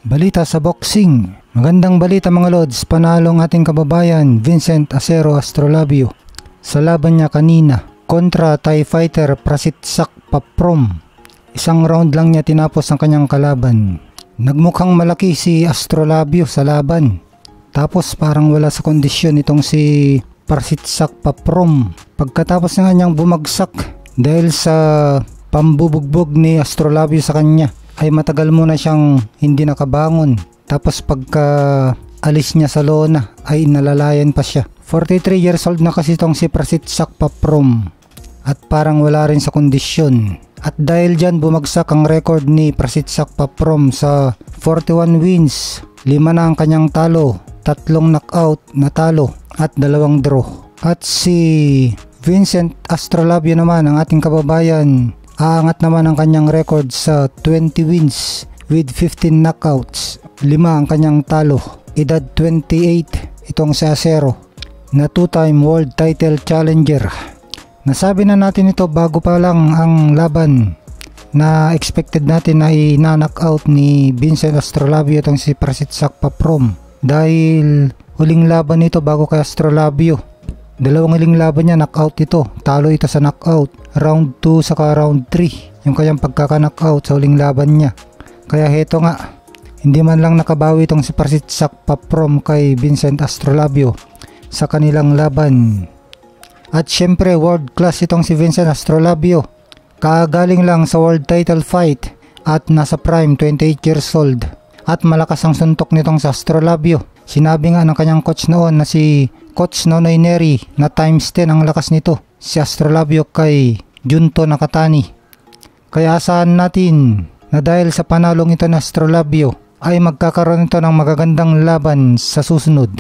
Balita sa boxing. Magandang balita mga lods, panalo ang ating kababayan Vincent Acero Astrolabio sa laban niya kanina kontra Thai fighter Prasitsak Paprom. Isang round lang niya tinapos ang kanyang kalaban. Nagmukhang malaki si Astrolabio sa laban. Tapos parang wala sa kondisyon itong si Prasitsak Paprom. Pagkatapos na niyang bumagsak dahil sa pambubugbog ni Astrolabio sa kanya, ay matagal muna siyang hindi nakabangon. Tapos pagka alis niya sa lona ay nalalayan pa siya. 43 years old na kasi itong si Prasitsak Paprom at parang wala rin sa kondisyon. At dahil dyan bumagsak ang record ni Prasitsak Paprom sa 41 wins, 5 na ang kanyang talo, 3 knockout na talo at 2 draw. At si Vincent Astrolabio naman, ang ating kababayan, aangat naman ang kanyang record sa 20 wins with 15 knockouts. 5 ang kanyang talo. Edad 28 itong si Acero na 2-time world title challenger. Nasabi na natin ito bago pa lang ang laban na expected natin na i-knockout ni Vincent Astrolabio itong si Prasitsak Paprom. Dahil huling laban nito bago kay Astrolabio, 2 huling laban niya knockout ito. Talo ito sa knockout. Round 2 saka round 3 yung kanyang pagkaka-knockout sa huling laban niya. Kaya heto nga, hindi man lang nakabawi itong si Prasitsak Paprom kay Vincent Astrolabio sa kanilang laban. At syempre world class itong si Vincent Astrolabio. Kagaling lang sa world title fight at nasa prime 28 years old. At malakas ang suntok nitong si Astrolabio. Sinabi nga ng kanyang coach noon na si Coach Nonoy Neri na times 10 ang lakas nito, si Astrolabio kay Junto Nakatani. Kaya asahan natin na dahil sa panalong ito ng Astrolabio ay magkakaroon ito ng magagandang laban sa susunod.